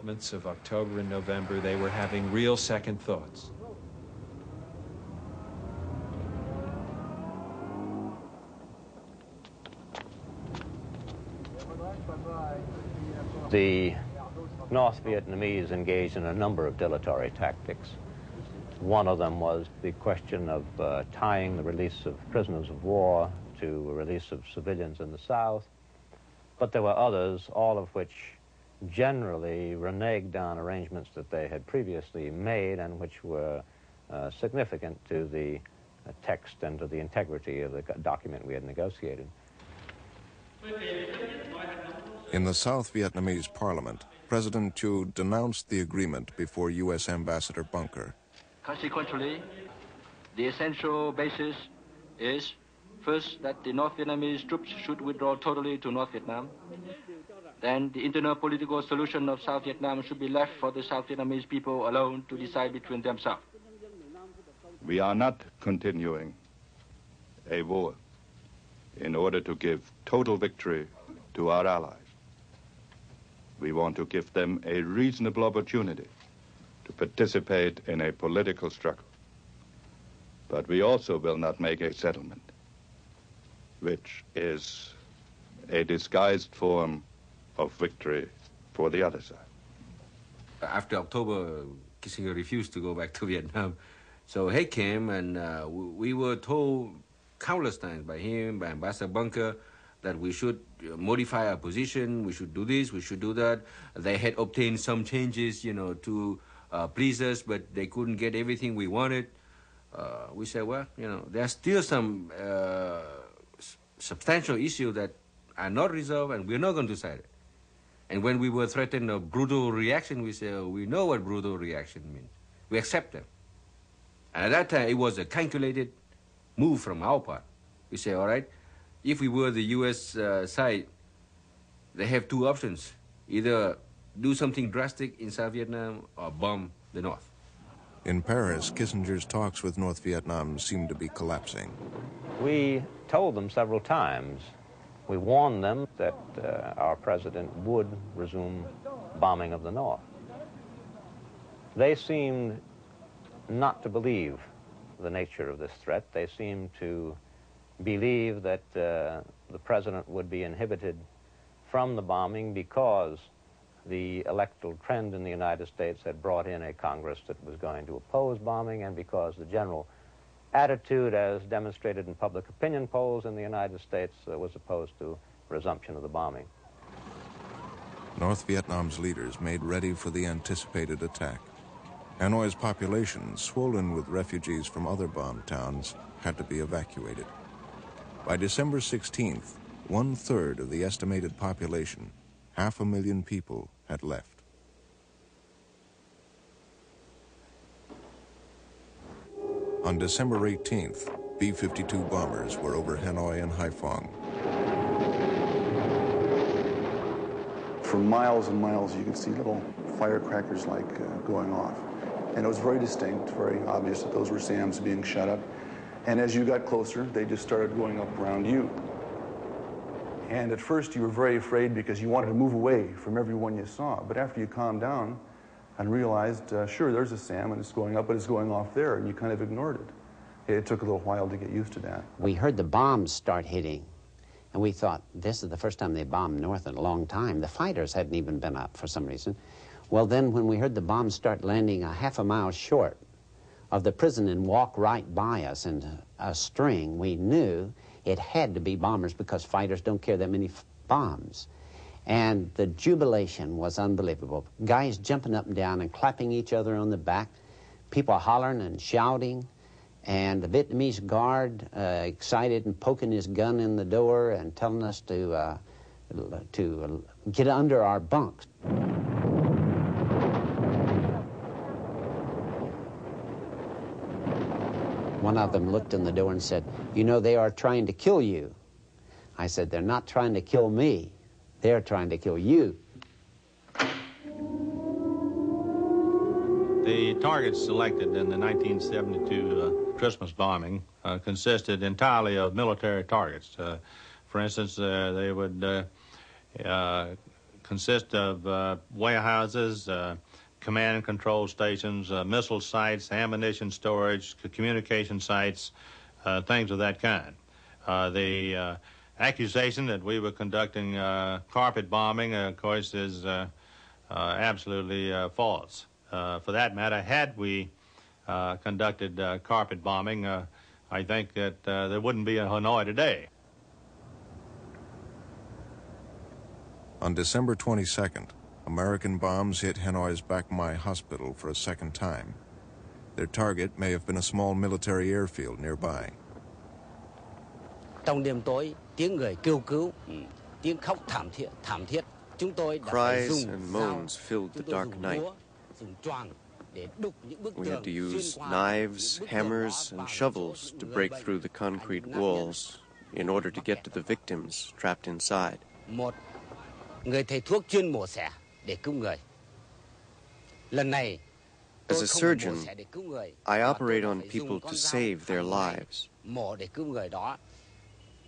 bombardments of October and November, they were having real second thoughts. The North Vietnamese engaged in a number of dilatory tactics. One of them was the question of tying the release of prisoners of war to a release of civilians in the South. But there were others, all of which generally reneged on arrangements that they had previously made and which were significant to the text and to the integrity of the document we had negotiated. In the South Vietnamese parliament, President Thieu denounced the agreement before U.S. Ambassador Bunker. Consequently, the essential basis is, first, that the North Vietnamese troops should withdraw totally to North Vietnam. Then the internal political solution of South Vietnam should be left for the South Vietnamese people alone to decide between themselves. We are not continuing a war in order to give total victory to our allies. We want to give them a reasonable opportunity to participate in a political struggle. But we also will not make a settlement, which is a disguised form of victory for the other side. After October, Kissinger refused to go back to Vietnam. So he came, and we were told countless times by him, by Ambassador Bunker, that we should modify our position, we should do this, we should do that. They had obtained some changes, to please us, but they couldn't get everything we wanted. We said, well, there's still some substantial issues that are not resolved, and we're not going to decide it. And when we were threatened of brutal reaction, we said, we know what brutal reaction means. We accept them. And at that time, it was a calculated move from our part. We say, all right, if we were the U.S. Side, they have two options. Either do something drastic in South Vietnam or bomb the North. In Paris, Kissinger's talks with North Vietnam seemed to be collapsing. We told them several times, we warned them that our president would resume bombing of the North. They seemed not to believe the nature of this threat. They seemed to believe that the president would be inhibited from the bombing because the electoral trend in the United States had brought in a Congress that was going to oppose bombing, and because the general attitude as demonstrated in public opinion polls in the United States was opposed to resumption of the bombing. North Vietnam's leaders made ready for the anticipated attack. Hanoi's population, swollen with refugees from other bombed towns, had to be evacuated. By December 16th, 1/3 of the estimated population, 500,000 people, had left. On December 18th, B-52 bombers were over Hanoi and Haiphong. For miles and miles, you could see little firecrackers going off. And it was very distinct, very obvious that those were SAMs being shut up. And as you got closer, they just started going up around you. And at first, you were very afraid because you wanted to move away from everyone you saw. But after you calmed down and realized, sure, there's a SAM and it's going up, but it's going off there, and you kind of ignored it. It took a little while to get used to that. We heard the bombs start hitting, and we thought, this is the first time they bombed north in a long time. The fighters hadn't even been up for some reason. Well, then when we heard the bombs start landing a half a mile short of the prison and walk right by us in a string, we knew it had to be bombers because fighters don't carry that many bombs. And the jubilation was unbelievable. Guys jumping up and down and clapping each other on the back, people hollering and shouting, and the Vietnamese guard excited and poking his gun in the door and telling us to get under our bunks. One of them looked in the door and said, you know, they are trying to kill you. I said, they're not trying to kill me. They're trying to kill you. The targets selected in the 1972 Christmas bombing consisted entirely of military targets. For instance, they would consist of warehouses, command and control stations, missile sites, ammunition storage, communication sites, things of that kind. The accusation that we were conducting carpet bombing, of course, is absolutely false. For that matter, had we conducted carpet bombing, I think that there wouldn't be a Hanoi today. On December 22nd, American bombs hit Hanoi's Bac Mai Hospital for a second time. Their target may have been a small military airfield nearby. Trong đêm tối, tiếng người kêu cứu, tiếng khóc thảm thiết. Chúng tôi đã phải Cries dùng and dao, moans filled the chúng tôi dark dùng night. búa, dùng choàng để đục những bức We had tường to xuyên use qua knives, những bức tường hammers, đó and vào shovels những to người break bệnh, through the concrete nạn nhân. walls in order to get to the victims trapped inside. Một người thầy thuốc chuyên mổ xẻ để cứu người. Lần này, As tôi a không phải mổ surgeon, xẻ để cứu người, I mà tôi operate on phải dùng people con to dao save their hàng ngày lives. mổ để cứu người đó.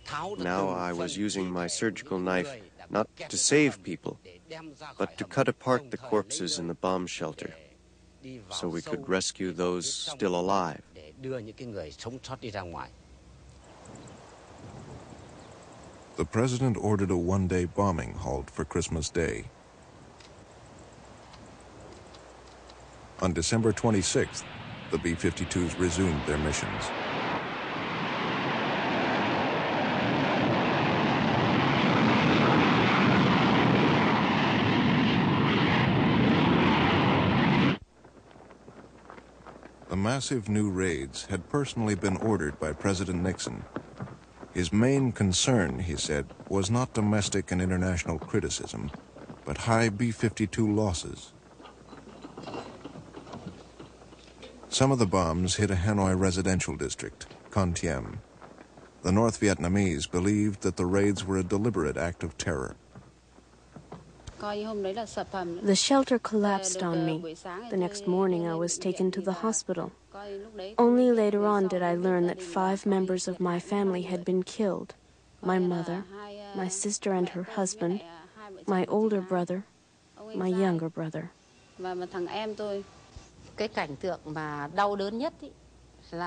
Tháo được Now từng I was phần using thi my thể surgical của những knife người đã bị not kẹt to ở save trong hầm people, để đem ra khỏi but to hầm, cut apart đồng the thời lấy corpses in người the bomb shelter để đi vào so we sâu could rescue phía those trong still alive. để đưa những cái người sống sót đi ra ngoài. The president ordered a one-day bombing halt for Christmas Day. On December 26th, the B-52s resumed their missions. The massive new raids had personally been ordered by President Nixon. His main concern, he said, was not domestic and international criticism, but high B-52 losses. Some of the bombs hit a Hanoi residential district, Con Thiem. The North Vietnamese believed that the raids were a deliberate act of terror. The shelter collapsed on me. The next morning I was taken to the hospital. Only later on did I learn that 5 members of my family had been killed. My mother, my sister and her husband, my older brother, my younger brother.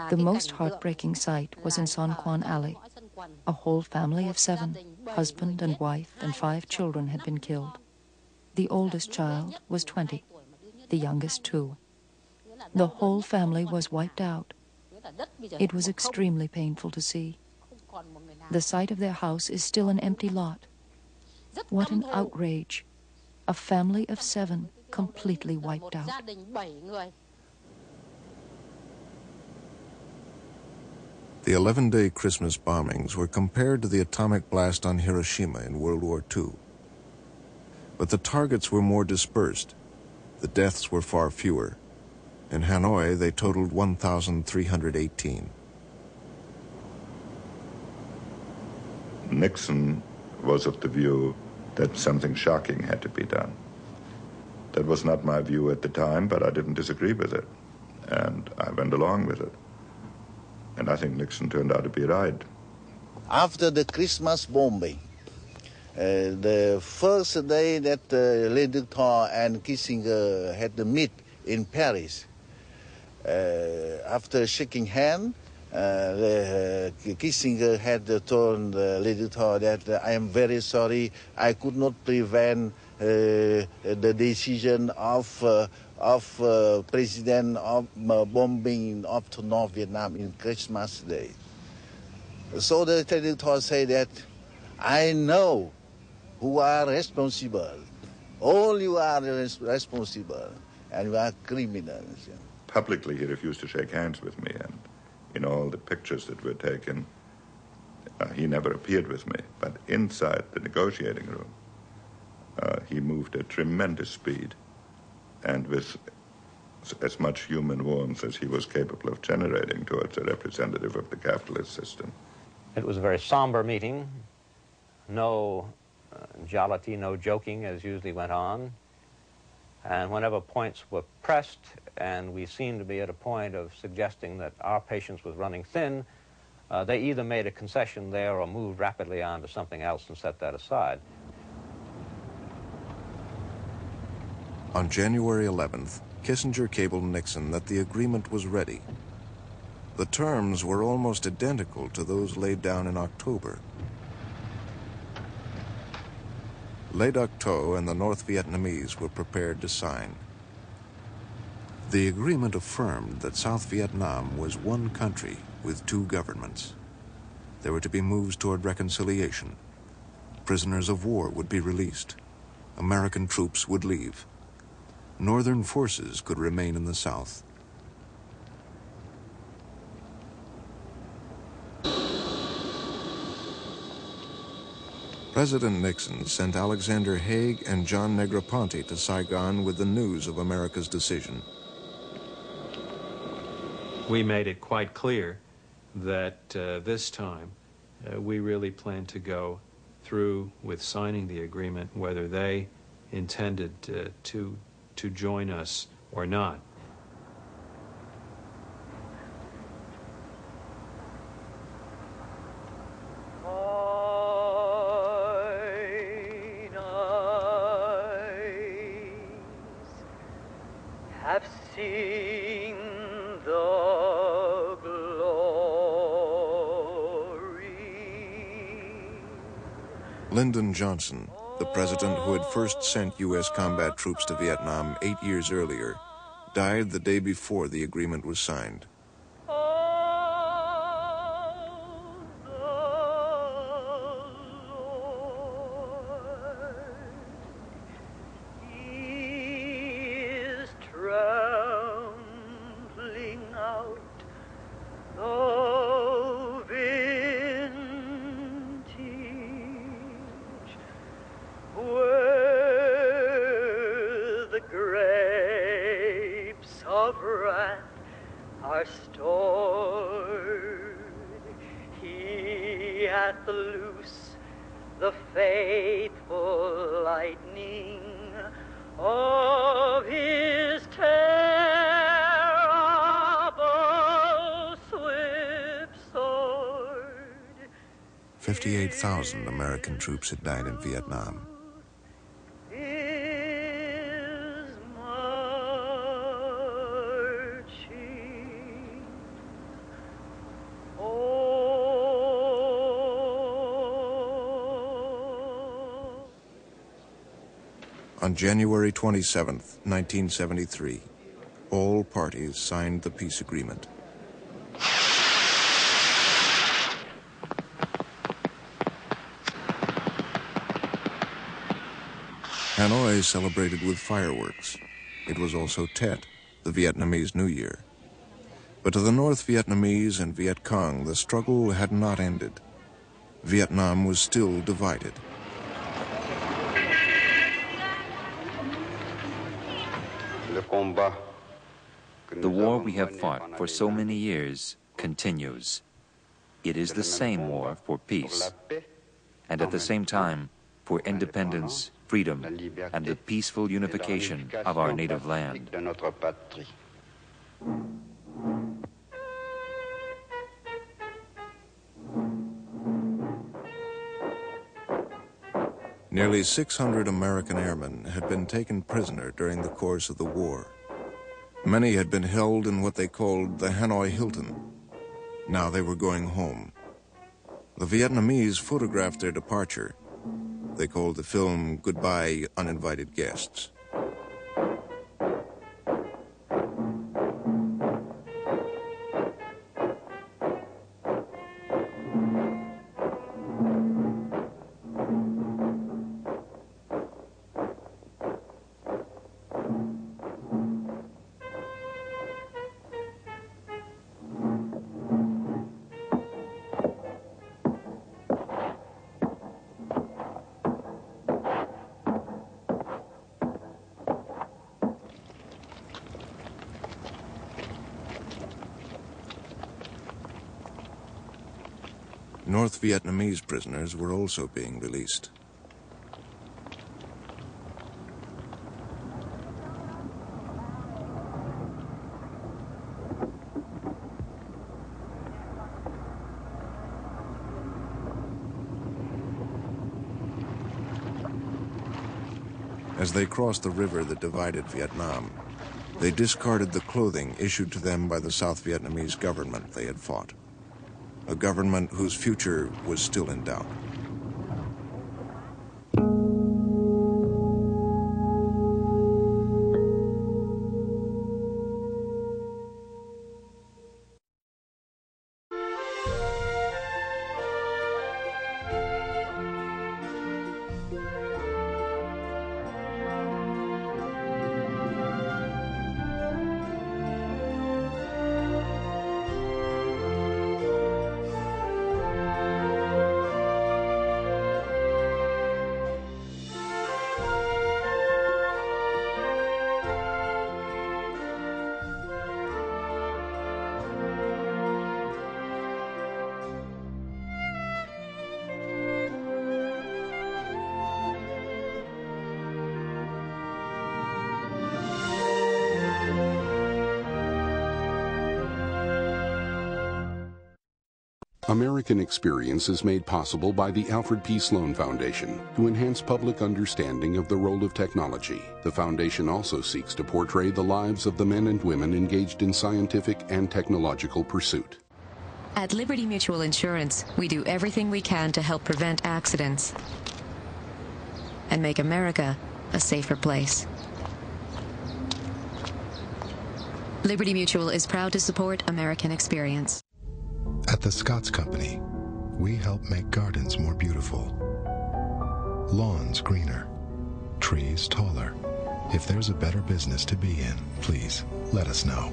The most heartbreaking sight was in Son Quan Alley. A whole family of 7, husband and wife and 5 children had been killed. The oldest child was 20, the youngest 2. The whole family was wiped out. It was extremely painful to see. The site of their house is still an empty lot. What an outrage. A family of 7 completely wiped out. The 11-day Christmas bombings were compared to the atomic blast on Hiroshima in World War II. But the targets were more dispersed. The deaths were far fewer. In Hanoi, they totaled 1,318. Nixon was of the view that something shocking had to be done. That was not my view at the time, but I didn't disagree with it. And I went along with it. And I think Nixon turned out to be right. After the Christmas bombing, the first day that Le Duc and Kissinger had the meet in Paris, after shaking hands, Kissinger had told Le Duc that I am very sorry, I could not prevent the decision of President of bombing up to North Vietnam in Christmas Day. So the Le Duc said that I know who are responsible. All you are responsible, and you are criminals. Publicly, he refused to shake hands with me, and in all the pictures that were taken, he never appeared with me. But inside the negotiating room, he moved at tremendous speed, and with as much human warmth as he was capable of generating towards a representative of the capitalist system. It was a very somber meeting. No jollity, no joking as usually went on. And whenever points were pressed and we seemed to be at a point of suggesting that our patience was running thin, they either made a concession there or moved rapidly on to something else and set that aside. On January 11th, Kissinger cabled Nixon that the agreement was ready. The terms were almost identical to those laid down in October. Le Duc Tho and the North Vietnamese were prepared to sign. The agreement affirmed that South Vietnam was one country with two governments. There were to be moves toward reconciliation. Prisoners of war would be released. American troops would leave. Northern forces could remain in the South. President Nixon sent Alexander Haig and John Negroponte to Saigon with the news of America's decision. We made it quite clear that this time we really planned to go through with signing the agreement, whether they intended to join us or not. Have seen the glory. Lyndon Johnson, the president who had first sent U.S. combat troops to Vietnam 8 years earlier, died the day before the agreement was signed. The faithful lightning of his terrible swift sword. 58,000 American troops had died in Vietnam. On January 27, 1973, all parties signed the peace agreement. Hanoi celebrated with fireworks. It was also Tet, the Vietnamese New Year. But to the North Vietnamese and Viet Cong, the struggle had not ended. Vietnam was still divided. The war we have fought for so many years continues. It is the same war for peace, and at the same time for independence, freedom, and the peaceful unification of our native land. Nearly 600 American airmen had been taken prisoner during the course of the war. Many had been held in what they called the Hanoi Hilton. Now they were going home. The Vietnamese photographed their departure. They called the film Goodbye, Uninvited Guests. North Vietnamese prisoners were also being released. As they crossed the river that divided Vietnam, they discarded the clothing issued to them by the South Vietnamese government they had fought, a government whose future was still in doubt. American Experience is made possible by the Alfred P. Sloan Foundation to enhance public understanding of the role of technology. The foundation also seeks to portray the lives of the men and women engaged in scientific and technological pursuit. At Liberty Mutual Insurance, we do everything we can to help prevent accidents and make America a safer place. Liberty Mutual is proud to support American Experience. At the Scotts Company, we help make gardens more beautiful, lawns greener, trees taller. If there's a better business to be in, please let us know.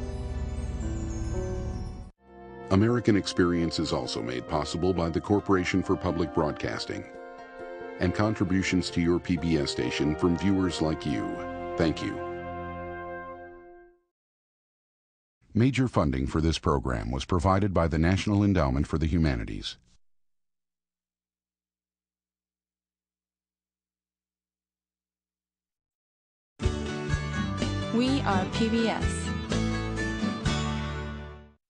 American Experience is also made possible by the Corporation for Public Broadcasting and contributions to your PBS station from viewers like you. Thank you. Major funding for this program was provided by the National Endowment for the Humanities. We are PBS.